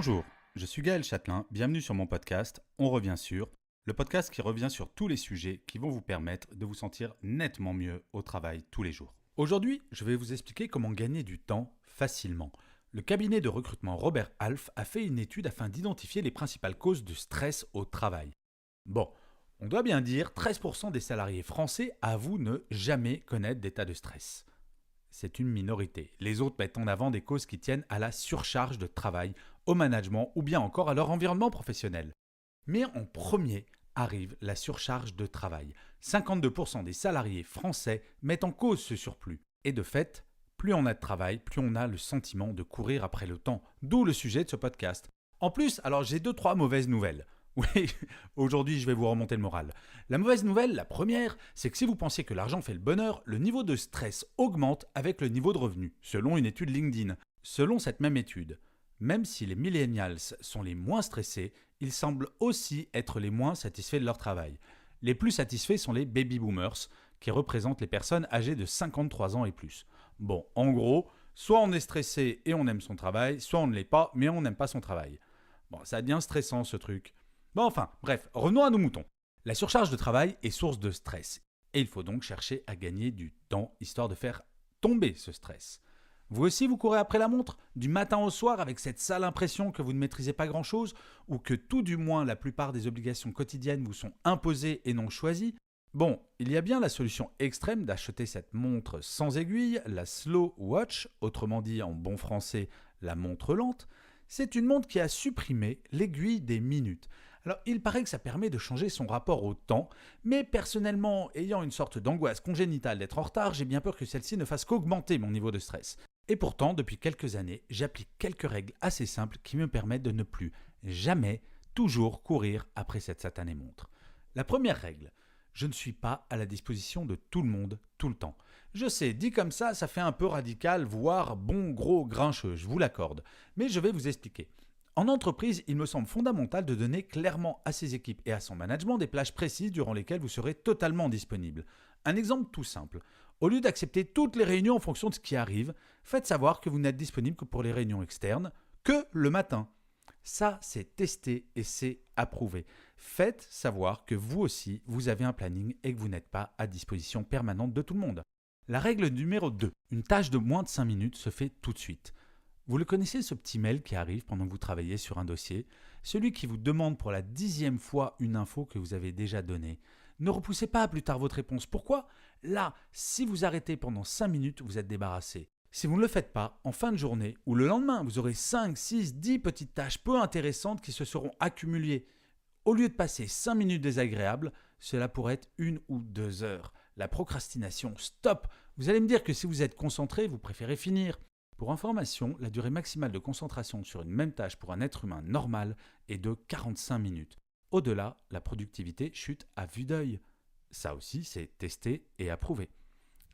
Bonjour, je suis Gaël Châtelain, bienvenue sur mon podcast On revient sur, le podcast qui revient sur tous les sujets qui vont vous permettre de vous sentir nettement mieux au travail tous les jours. Aujourd'hui, je vais vous expliquer comment gagner du temps facilement. Le cabinet de recrutement Robert Half a fait une étude afin d'identifier les principales causes de stress au travail. Bon, on doit bien dire 13% des salariés français avouent ne jamais connaître d'état de stress. C'est une minorité. Les autres mettent en avant des causes qui tiennent à la surcharge de travail, au management ou bien encore à leur environnement professionnel. Mais en premier arrive la surcharge de travail. 52% des salariés français mettent en cause ce surplus. Et de fait, plus on a de travail, plus on a le sentiment de courir après le temps. D'où le sujet de ce podcast. En plus, alors j'ai 2-3 mauvaises nouvelles. Oui, aujourd'hui je vais vous remonter le moral. La mauvaise nouvelle, la première, c'est que si vous pensiez que l'argent fait le bonheur, le niveau de stress augmente avec le niveau de revenu, selon une étude LinkedIn. Selon cette même étude, même si les millennials sont les moins stressés, ils semblent aussi être les moins satisfaits de leur travail. Les plus satisfaits sont les baby boomers, qui représentent les personnes âgées de 53 ans et plus. Bon, en gros, soit on est stressé et on aime son travail, soit on ne l'est pas, mais on n'aime pas son travail. Bon, ça devient stressant ce truc. Bon, enfin, bref, revenons à nos moutons. La surcharge de travail est source de stress. Et il faut donc chercher à gagner du temps, histoire de faire tomber ce stress. Vous aussi, vous courez après la montre, du matin au soir, avec cette sale impression que vous ne maîtrisez pas grand-chose, ou que tout du moins la plupart des obligations quotidiennes vous sont imposées et non choisies. Bon, il y a bien la solution extrême d'acheter cette montre sans aiguille, la Slow Watch, autrement dit en bon français, la montre lente. C'est une montre qui a supprimé l'aiguille des minutes. Alors, il paraît que ça permet de changer son rapport au temps, mais personnellement, ayant une sorte d'angoisse congénitale d'être en retard, j'ai bien peur que celle-ci ne fasse qu'augmenter mon niveau de stress. Et pourtant, depuis quelques années, j'applique quelques règles assez simples qui me permettent de ne plus jamais, toujours courir après cette satanée montre. La première règle, je ne suis pas à la disposition de tout le monde, tout le temps. Je sais, dit comme ça fait un peu radical, voire bon gros grincheux, je vous l'accorde. Mais je vais vous expliquer. En entreprise, il me semble fondamental de donner clairement à ses équipes et à son management des plages précises durant lesquelles vous serez totalement disponible. Un exemple tout simple. Au lieu d'accepter toutes les réunions en fonction de ce qui arrive, faites savoir que vous n'êtes disponible que pour les réunions externes, que le matin. Ça, c'est testé et c'est approuvé. Faites savoir que vous aussi, vous avez un planning et que vous n'êtes pas à disposition permanente de tout le monde. La règle numéro 2. Une tâche de moins de 5 minutes se fait tout de suite. Vous le connaissez, ce petit mail qui arrive pendant que vous travaillez sur un dossier, celui qui vous demande pour la 10e fois une info que vous avez déjà donnée. Ne repoussez pas à plus tard votre réponse. Pourquoi ? Là, si vous arrêtez pendant 5 minutes, vous êtes débarrassé. Si vous ne le faites pas, en fin de journée ou le lendemain, vous aurez 5, 6, 10 petites tâches peu intéressantes qui se seront accumulées. Au lieu de passer 5 minutes désagréables, cela pourrait être 1 ou 2 heures. La procrastination, stop ! Vous allez me dire que si vous êtes concentré, vous préférez finir. Pour information, la durée maximale de concentration sur une même tâche pour un être humain normal est de 45 minutes. Au-delà, la productivité chute à vue d'œil. Ça aussi, c'est testé et approuvé.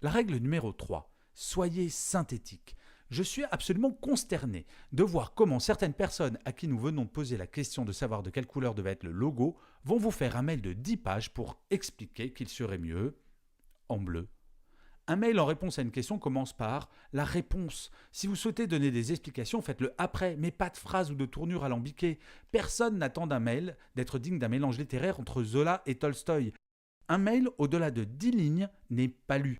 La règle numéro 3. Soyez synthétique. Je suis absolument consterné de voir comment certaines personnes à qui nous venons de poser la question de savoir de quelle couleur devait être le logo vont vous faire un mail de 10 pages pour expliquer qu'il serait mieux en bleu. Un mail en réponse à une question commence par la réponse. Si vous souhaitez donner des explications, faites-le après, mais pas de phrase ou de tournure alambiquée. Personne n'attend d'un mail d'être digne d'un mélange littéraire entre Zola et Tolstoï. Un mail au-delà de 10 lignes n'est pas lu.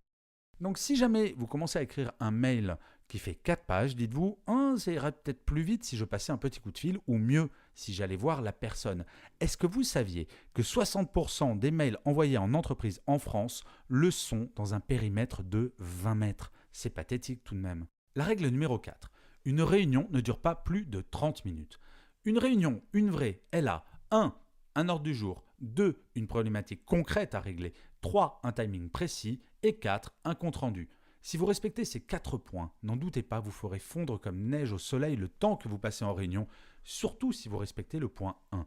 Donc si jamais vous commencez à écrire un mail qui fait 4 pages, dites-vous « ça irait peut-être plus vite si je passais un petit coup de fil » ou mieux, si j'allais voir la personne. Est-ce que vous saviez que 60% des mails envoyés en entreprise en France le sont dans un périmètre de 20 mètres ? C'est pathétique tout de même. La règle numéro 4. Une réunion ne dure pas plus de 30 minutes. Une réunion, une vraie, elle a 1. Un ordre du jour, 2. Une problématique concrète à régler, 3. Un timing précis et 4. Un compte-rendu. Si vous respectez ces 4 points, n'en doutez pas, vous ferez fondre comme neige au soleil le temps que vous passez en réunion, surtout si vous respectez le point 1.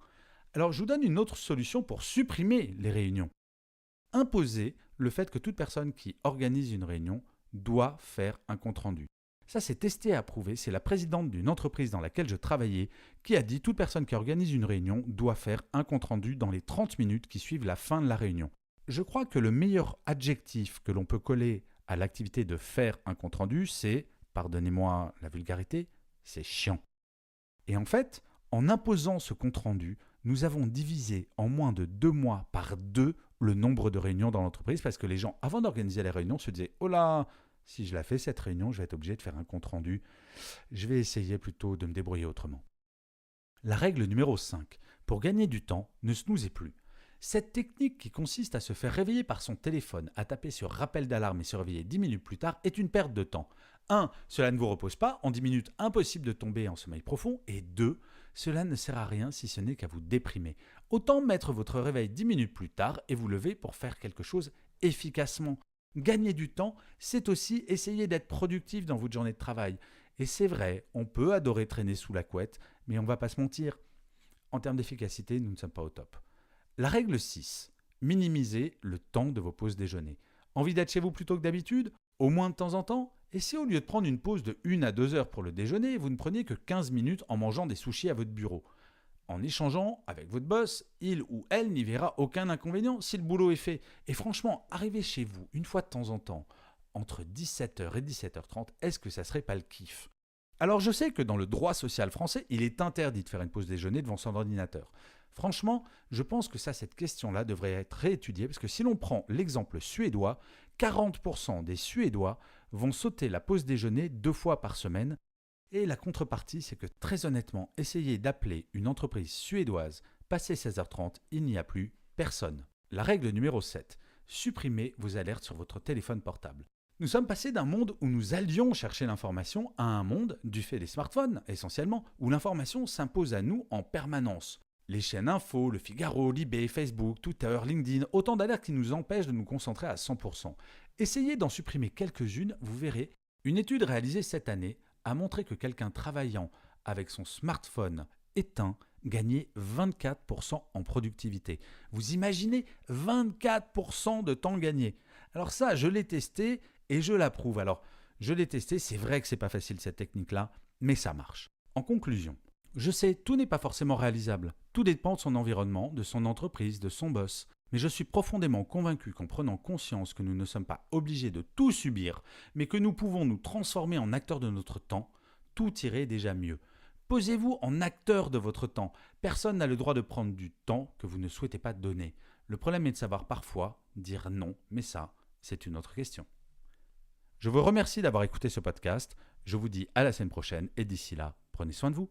Alors je vous donne une autre solution pour supprimer les réunions. Imposez le fait que toute personne qui organise une réunion doit faire un compte-rendu. Ça, c'est testé et approuvé. C'est la présidente d'une entreprise dans laquelle je travaillais qui a dit toute personne qui organise une réunion doit faire un compte-rendu dans les 30 minutes qui suivent la fin de la réunion. Je crois que le meilleur adjectif que l'on peut coller à l'activité de faire un compte-rendu, c'est, pardonnez-moi la vulgarité, c'est chiant. Et en fait, En imposant ce compte-rendu, nous avons divisé en moins de 2 mois par 2 le nombre de réunions dans l'entreprise parce que les gens, avant d'organiser les réunions, se disaient « Oh là, si je la fais cette réunion, je vais être obligé de faire un compte-rendu. Je vais essayer plutôt de me débrouiller autrement. » La règle numéro 5. Pour gagner du temps, ne snoozez plus. Cette technique qui consiste à se faire réveiller par son téléphone, à taper sur rappel d'alarme et se réveiller 10 minutes plus tard est une perte de temps. 1. Cela ne vous repose pas, en 10 minutes impossible de tomber en sommeil profond. Et 2. Cela ne sert à rien si ce n'est qu'à vous déprimer. Autant mettre votre réveil 10 minutes plus tard et vous lever pour faire quelque chose efficacement. Gagner du temps, c'est aussi essayer d'être productif dans votre journée de travail. Et c'est vrai, on peut adorer traîner sous la couette, mais on ne va pas se mentir. En termes d'efficacité, nous ne sommes pas au top. La règle 6. Minimisez le temps de vos pauses déjeuner. Envie d'être chez vous plutôt que d'habitude? Au moins de temps en temps? Et si au lieu de prendre une pause de 1 à 2 heures pour le déjeuner, vous ne preniez que 15 minutes en mangeant des sushis à votre bureau? En échangeant avec votre boss, il ou elle n'y verra aucun inconvénient si le boulot est fait. Et franchement, arriver chez vous une fois de temps en temps, entre 17h et 17h30, est-ce que ça serait pas le kiff? Alors je sais que dans le droit social français, il est interdit de faire une pause déjeuner devant son ordinateur. Franchement, je pense que cette question-là devrait être réétudiée parce que si l'on prend l'exemple suédois, 40% des Suédois vont sauter la pause déjeuner 2 fois par semaine. Et la contrepartie, c'est que très honnêtement, essayez d'appeler une entreprise suédoise, passé 16h30, il n'y a plus personne. La règle numéro 7. Supprimez vos alertes sur votre téléphone portable. Nous sommes passés d'un monde où nous allions chercher l'information à un monde, du fait des smartphones essentiellement, où l'information s'impose à nous en permanence. Les chaînes info, le Figaro, Libé, Facebook, Twitter, LinkedIn, autant d'alertes qui nous empêchent de nous concentrer à 100%. Essayez d'en supprimer quelques-unes, vous verrez. Une étude réalisée cette année a montré que quelqu'un travaillant avec son smartphone éteint gagnait 24% en productivité. Vous imaginez 24% de temps gagné. Alors ça, je l'ai testé et je l'approuve. Alors, je l'ai testé, c'est vrai que c'est pas facile cette technique-là, mais ça marche. En conclusion, je sais, tout n'est pas forcément réalisable. Tout dépend de son environnement, de son entreprise, de son boss. Mais je suis profondément convaincu qu'en prenant conscience que nous ne sommes pas obligés de tout subir, mais que nous pouvons nous transformer en acteurs de notre temps, tout irait déjà mieux. Posez-vous en acteur de votre temps. Personne n'a le droit de prendre du temps que vous ne souhaitez pas donner. Le problème est de savoir parfois dire non, mais ça, c'est une autre question. Je vous remercie d'avoir écouté ce podcast. Je vous dis à la semaine prochaine et d'ici là, prenez soin de vous.